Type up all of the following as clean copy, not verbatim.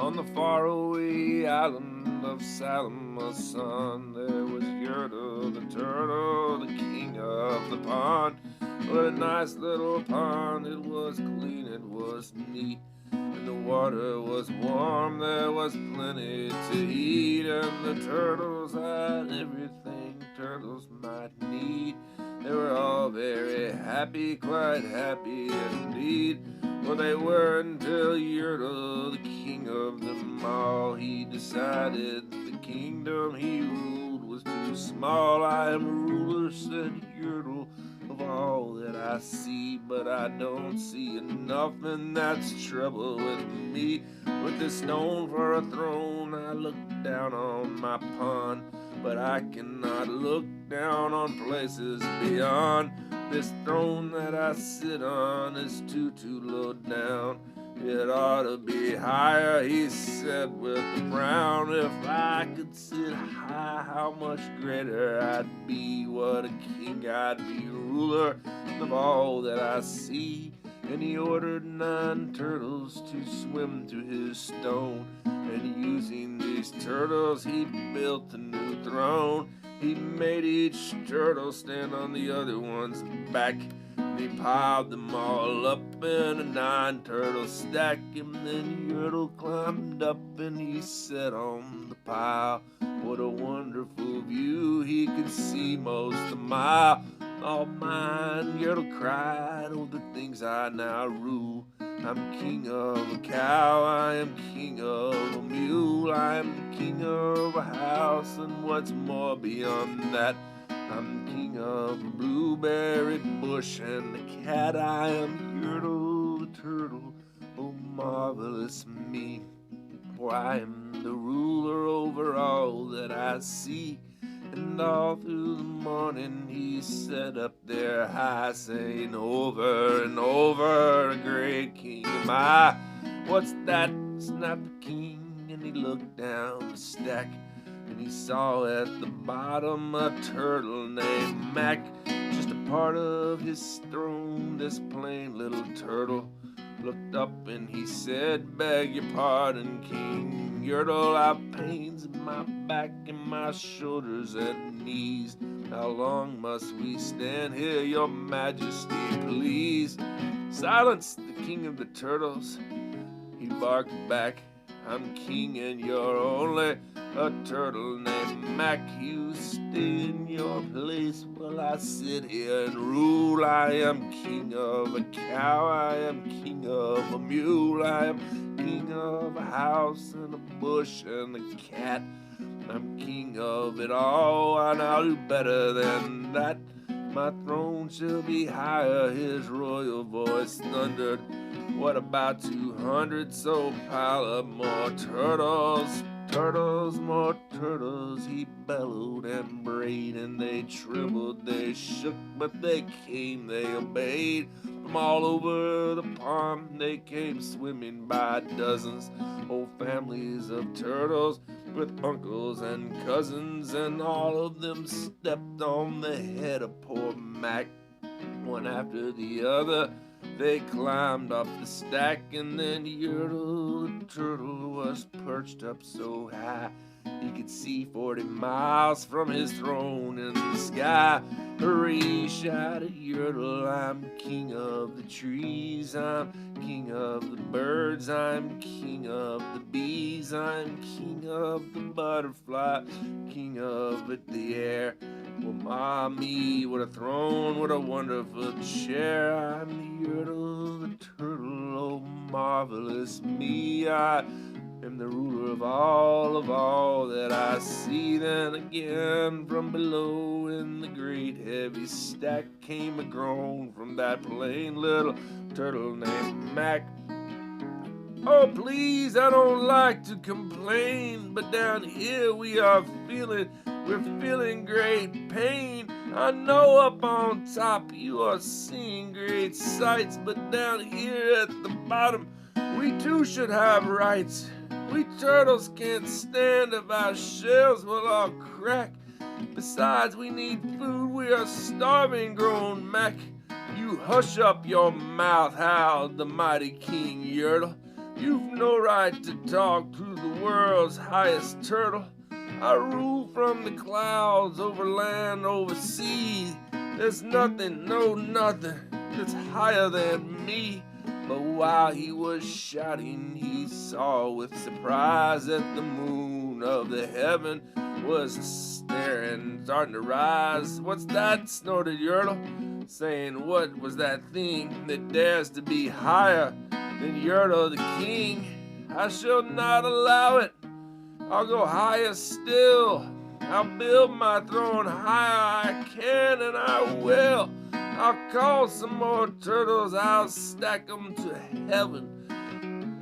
On the faraway island of Salamis Sun, there was Yertle the Turtle, the king of the pond. What a nice little pond, it was clean, it was neat, and the water was warm, there was plenty to eat, and the turtles had everything turtles might need. They were all very happy, quite happy indeed. Well, they were until Yertle, the king of them all, he decided that the kingdom he ruled was too small. I am a ruler, said Yertle, of all that I see, but I don't see enough, and that's trouble with me. With this stone for a throne, I look down on my pond, but I cannot look down on places beyond. This throne that I sit on is too low down. It ought to be higher, he said with a frown. If I could sit high, how much greater I'd be. What a king I'd be, ruler of all that I see. And he ordered 9 turtles to swim to his stone, and using these turtles he built a new throne. He made each turtle stand on the other one's back, and he piled them all up in a 9 turtle stack. And then Yertle climbed up and he sat on the pile. What a wonderful view, he could see most a mile. All mine, Yertle cried, oh, the things I now rule. I'm king of a cow, I am king of a mule, I am king of a house, and what's more beyond that, I'm king of a blueberry bush and a cat. I am Yertle the Turtle, oh marvelous me, for I am the ruler over all that I see. And all through the morning he sat up there high, saying over and over, a great king am I. What's that? Snapped the king, and he looked down the stack, and he saw at the bottom a turtle named Mac. Just a part of his throne, this plain little turtle looked up and he said, beg your pardon, King Yertle, I've pains in my back and my shoulders and knees. How long must we stand here, your majesty, please? Silence, the king of the turtles, he barked back. I'm king and you're only a turtle named Mac. You stay in your place while I sit here and rule. I am king of a cow, I am king of a mule, I am king of a house and a bush and a cat. I'm king of it all, and I'll do better than that. My throne shall be higher, his royal voice thundered. What about 200? So pile up more turtles. Turtles, more turtles, he bellowed and brayed, and they trembled, they shook, but they came, they obeyed. From all over the pond they came swimming by dozens, whole families of turtles with uncles and cousins, and all of them stepped on the head of poor Mac. One after the other they climbed up the stack, and then Yertle the Turtle was perched up so high he could see 40 miles from his throne in the sky. Hooray, shouted Yertle, I'm king of the trees, I'm king of the birds, I'm king of the bees, I'm king of the butterfly, king of the air. Well, mommy, what a throne, what a wonderful chair. I'm the Yertle the Turtle, oh marvelous me. I am the ruler of all that I see. Then again from below in the great heavy stack came a groan from that plain little turtle named Mac. Oh, please, I don't like to complain, but down here we're feeling great pain. I know up on top you are seeing great sights, but down here at the bottom we too should have rights. We turtles can't stand if our shells will all crack. Besides, we need food, we are starving, groaned Mac. You hush up your mouth, howled the mighty King Yertle. You've no right to talk to the world's highest turtle. I rule from the clouds, over land, over sea. There's nothing, no nothing, that's higher than me. But while he was shouting, he saw with surprise that the moon of the heaven was staring, starting to rise. "What's that?" snorted Yertle, saying, "What was that thing that dares to be higher than Yertle the king? I shall not allow it. I'll go higher still. I'll build my throne higher I can, and I will. I'll call some more turtles, I'll stack them to heaven.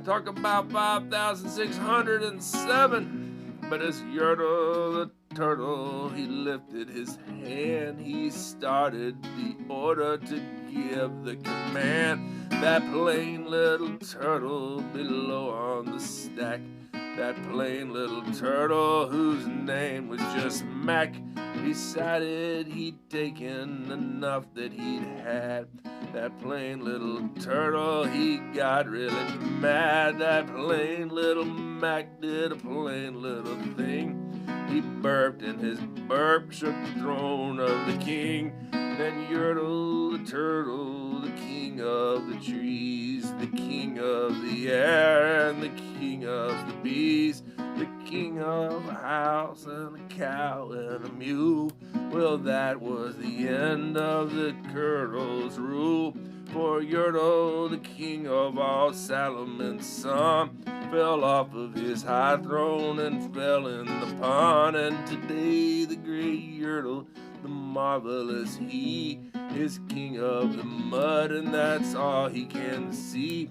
Talk about 5,607. But as Yertle the Turtle, he lifted his hand, he started the order to give the command. That plain little turtle below on the stack, that plain little turtle whose name was just Mac, decided he'd taken enough that he'd had. That plain little turtle, he got really mad. That plain little Mac did a plain little thing. He burped, and his burp shook the throne of the king. Then Yertle the Turtle, the king of the trees, the king of the air, and the king of the bees, the king of a house and a cow and a mule. Well, that was the end of the turtle's rule. For Yertle, the king of all Salomon's son, fell off of his high throne and fell in the pond. And today the great Yertle, the marvelous he, is king of the mud, and that's all he can see.